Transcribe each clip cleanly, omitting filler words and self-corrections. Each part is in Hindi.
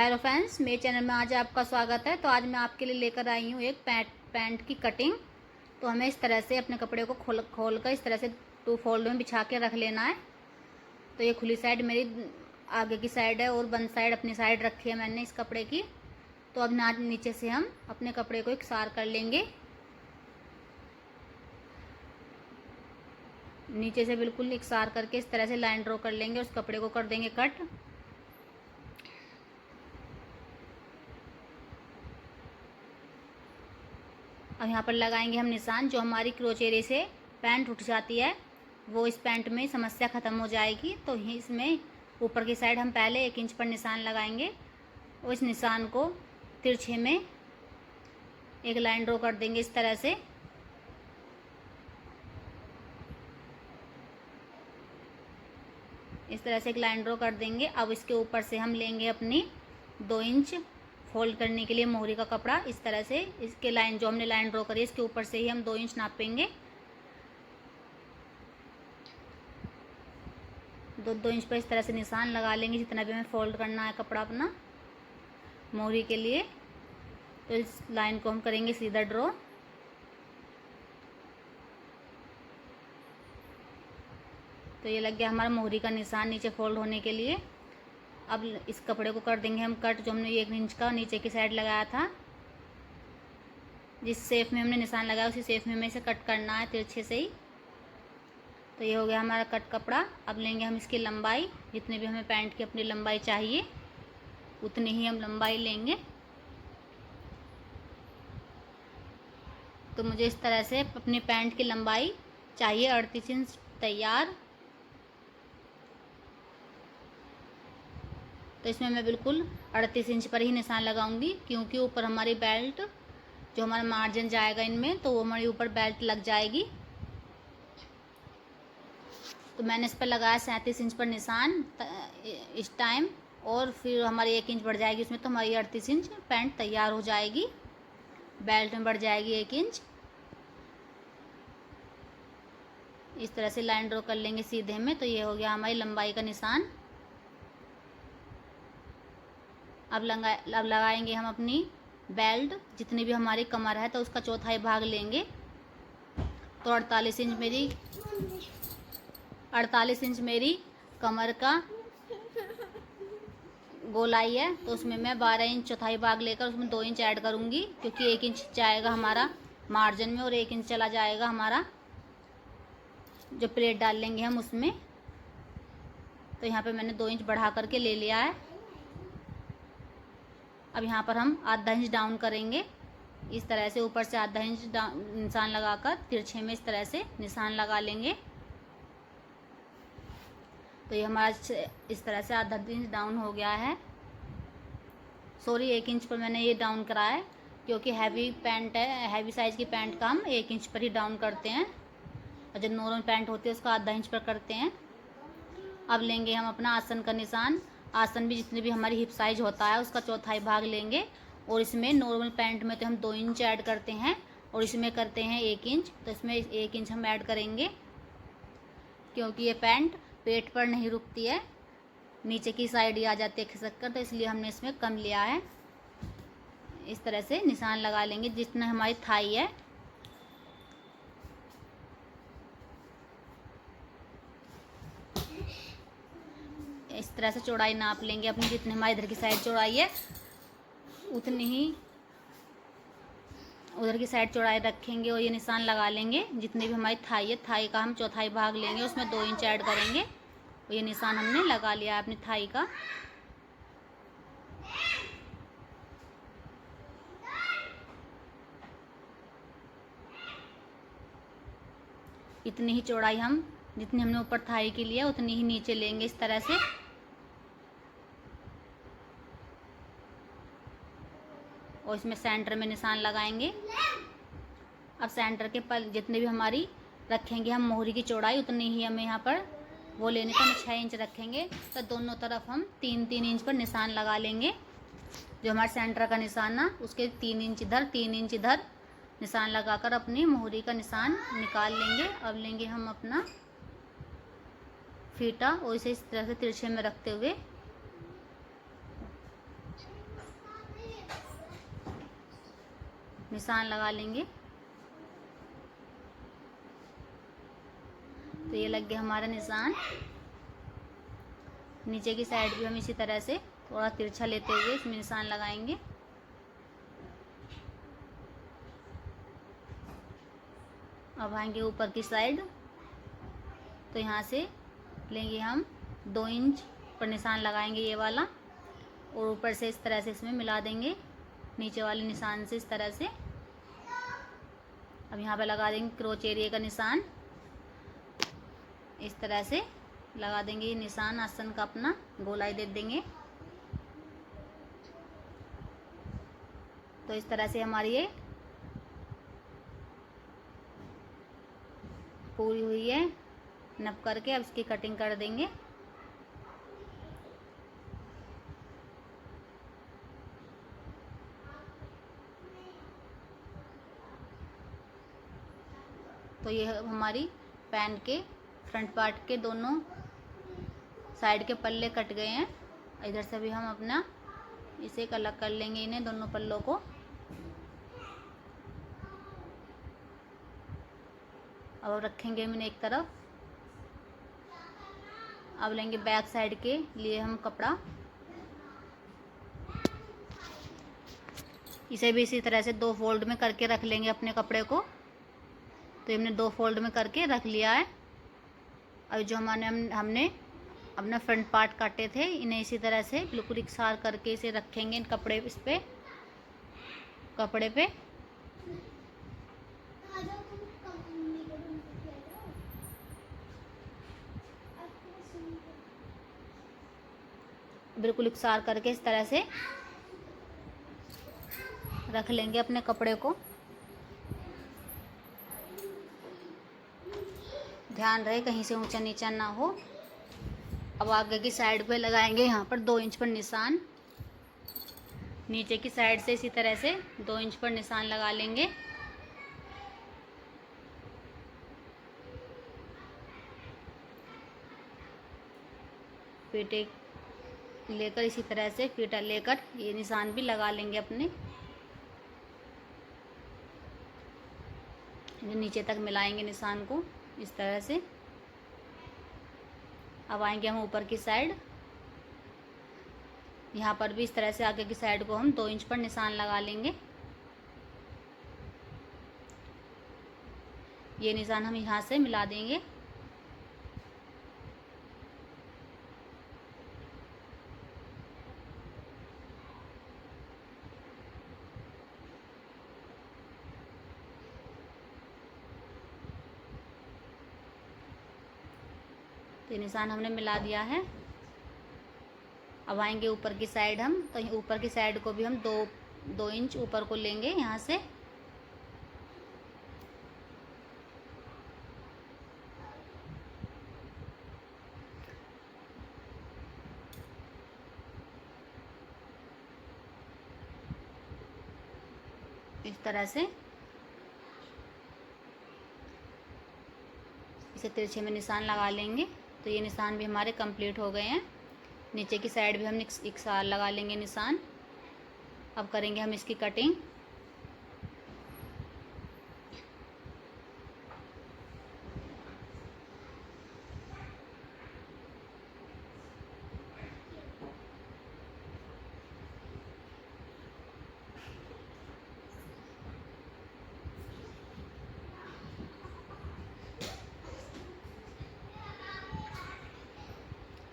हेलो फ्रेंड्स, मेरे चैनल में आज आपका स्वागत है। तो आज मैं आपके लिए लेकर आई हूँ एक पैंट की कटिंग। तो हमें इस तरह से अपने कपड़े को खोल कर इस तरह से 2 फोल्ड में बिछा के रख लेना है। तो ये खुली साइड मेरी आगे की साइड है और बंद साइड अपनी साइड रखी है मैंने इस कपड़े की। तो अब नीचे से हम अपने कपड़े को इकसार कर लेंगे, नीचे से बिल्कुल इकसार करके इस तरह से लाइन ड्रॉ कर लेंगे। उस कपड़े को कर देंगे कट। अब यहाँ पर लगाएंगे हम निशान। जो हमारी क्रोचेरे से पैंट उठ जाती है वो इस पैंट में समस्या ख़त्म हो जाएगी। तो इसमें ऊपर की साइड हम पहले 1 इंच पर निशान लगाएंगे और इस निशान को तिरछे में एक लाइन ड्रॉ कर देंगे इस तरह से। इस तरह से एक लाइन ड्रॉ कर देंगे। अब इसके ऊपर से हम लेंगे अपनी 2 इंच फोल्ड करने के लिए मोहरी का कपड़ा। इस तरह से इसके लाइन जो हमने लाइन ड्रॉ करी है इसके ऊपर से ही हम 2 इंच नापेंगे। 2 इंच पर इस तरह से निशान लगा लेंगे जितना भी हमें फोल्ड करना है कपड़ा अपना मोहरी के लिए। तो इस लाइन को हम करेंगे सीधा ड्रॉ। तो ये लग गया हमारा मोहरी का निशान नीचे फोल्ड होने के लिए। अब इस कपड़े को कर देंगे हम कट। जो हमने 1 इंच का नीचे की साइड लगाया था, जिस शेप में हमने निशान लगाया उसी शेप में हमें इसे कट करना है तिरछे से ही। तो ये हो गया हमारा कट कपड़ा। अब लेंगे हम इसकी लंबाई, जितने भी हमें पैंट की अपनी लंबाई चाहिए उतनी ही हम लंबाई लेंगे। तो मुझे इस तरह से अपनी पैंट की लंबाई चाहिए 38 इंच तैयार। तो इसमें मैं बिल्कुल 38 इंच पर ही निशान लगाऊंगी, क्योंकि ऊपर हमारी बेल्ट जो हमारा मार्जिन जाएगा इनमें तो वो हमारी ऊपर बेल्ट लग जाएगी। तो मैंने इस पर लगाया 37 इंच पर निशान इस टाइम, और फिर हमारी 1 इंच बढ़ जाएगी उसमें, तो हमारी 38 इंच पैंट तैयार हो जाएगी। बेल्ट में बढ़ जाएगी 1 इंच। इस तरह से लाइन ड्रॉ कर लेंगे सीधे में। तो ये हो गया हमारी लंबाई का निशान। अब लगाएंगे हम अपनी बेल्ट, जितनी भी हमारी कमर है तो उसका चौथाई भाग लेंगे। तो 48 इंच मेरी कमर का गोलाई है। तो उसमें मैं 12 इंच चौथाई भाग लेकर उसमें 2 इंच ऐड करूँगी, क्योंकि 1 इंच जाएगा हमारा मार्जिन में और 1 इंच चला जाएगा हमारा जो प्लेट डाल लेंगे हम उसमें। तो यहाँ पे मैंने 2 इंच बढ़ा करके ले लिया है। अब यहाँ पर हम आधा इंच डाउन करेंगे इस तरह से। ऊपर से आधा इंच निशान लगाकर तिरछे में इस तरह से निशान लगा लेंगे। तो ये हमारा इस तरह से आधा इंच डाउन हो गया है। सॉरी, 1 इंच पर मैंने ये डाउन करा है, क्योंकि हैवी पैंट है, हैवी साइज़ की पैंट का हम 1 इंच पर ही डाउन करते हैं और जब नॉर्मल पैंट होती है उसका आधा इंच पर करते हैं। अब लेंगे हम अपना आसन का निशान। आसन भी जितनी भी हमारी हिप साइज होता है उसका चौथाई भाग लेंगे, और इसमें नॉर्मल पैंट में तो हम 2 इंच ऐड करते हैं और इसमें करते हैं 1 इंच। तो इसमें 1 इंच हम ऐड करेंगे, क्योंकि ये पैंट पेट पर नहीं रुकती है, नीचे की साइड ही आ जाती है खिसक कर, तो इसलिए हमने इसमें कम लिया है। इस तरह से निशान लगा लेंगे जितना हमारी थाई है। इस तरह से चौड़ाई नाप लेंगे अपनी, जितनी हमारी इधर की साइड चौड़ाई है उतनी ही उधर की साइड चौड़ाई रखेंगे और ये निशान लगा लेंगे। जितनी भी हमारी थाई है, थाई का हम चौथाई भाग लेंगे, उसमें 2 इंच ऐड करेंगे और ये निशान हमने लगा लिया है अपनी थाई का। इतनी ही चौड़ाई हम, जितनी हमने ऊपर थाई की लिया उतनी ही नीचे लेंगे इस तरह से। और इसमें सेंटर में निशान लगाएंगे। अब सेंटर के पर जितने भी हमारी रखेंगे हम मोहरी की चौड़ाई उतनी ही हमें यहाँ पर वो लेने का, हम 6 इंच रखेंगे। तो दोनों तरफ हम 3-3 इंच पर निशान लगा लेंगे। जो हमारे सेंटर का निशान ना उसके 3 इंच इधर 3 इंच इधर निशान लगाकर अपनी मोहरी का निशान निकाल लेंगे। अब लेंगे हम अपना फीता और इसे इस तरह से तिरछे में रखते हुए निशान लगा लेंगे। तो ये लग गया हमारा निशान। नीचे की साइड भी हम इसी तरह से थोड़ा तिरछा लेते हुए इसमें निशान लगाएंगे। अब आएंगे ऊपर की साइड, तो यहाँ से लेंगे हम 2 इंच पर निशान लगाएंगे ये वाला, और ऊपर से इस तरह से इसमें मिला देंगे नीचे वाले निशान से इस तरह से। अब यहाँ पे लगा देंगे क्रोच एरिया का निशान, इस तरह से लगा देंगे ये निशान आसन का, अपना गोलाई दे देंगे। तो इस तरह से हमारी ये पूरी हुई है नप करके। अब इसकी कटिंग कर देंगे। तो ये हमारी पैंट के फ्रंट पार्ट के दोनों साइड के पल्ले कट गए हैं। इधर से भी हम अपना इसे अलग कर लेंगे, इन्हें दोनों पल्लों को। अब रखेंगे हम इन्हें एक तरफ। अब लेंगे बैक साइड के लिए हम कपड़ा, इसे भी इसी तरह से 2 फोल्ड में करके रख लेंगे अपने कपड़े को। तो हमने 2 फोल्ड में करके रख लिया है। अब जो हमने अपना फ्रंट पार्ट काटे थे, इन्हें इसी तरह से बिल्कुल इकसार करके इसे रखेंगे इन कपड़े इस पे कपड़े पे। बिल्कुल इकसार करके इस तरह से रख लेंगे अपने कपड़े को। ध्यान रहे कहीं से ऊंचा नीचा ना हो। अब आगे की साइड पे लगाएंगे यहाँ पर 2 इंच पर निशान। नीचे की साइड से इसी तरह से 2 इंच पर निशान लगा लेंगे। फीते लेकर इसी तरह से फीता लेकर ये निशान भी लगा लेंगे अपने। नीचे तक मिलाएंगे निशान को इस तरह से। अब आएंगे हम ऊपर की साइड, यहाँ पर भी इस तरह से आगे की साइड को हम 2 इंच पर निशान लगा लेंगे। ये निशान हम यहाँ से मिला देंगे। तो निशान हमने मिला दिया है। अब आएंगे ऊपर की साइड हम, तो ऊपर की साइड को भी हम 2 इंच ऊपर को लेंगे यहाँ से। इस तरह से इसे तिरछे में निशान लगा लेंगे। तो ये निशान भी हमारे कंप्लीट हो गए हैं। नीचे की साइड भी हम एक साल लगा लेंगे निशान। अब करेंगे हम इसकी कटिंग।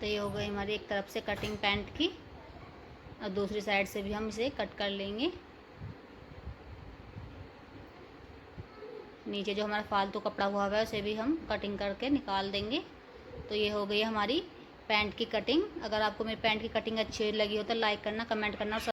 तो ये हो गई हमारी एक तरफ से कटिंग पैंट की। और दूसरी साइड से भी हम इसे कट कर लेंगे। नीचे जो हमारा फालतू कपड़ा हुआ है उसे भी हम कटिंग करके निकाल देंगे। तो ये हो गई हमारी पैंट की कटिंग। अगर आपको मेरी पैंट की कटिंग अच्छी लगी हो तो लाइक करना, कमेंट करना और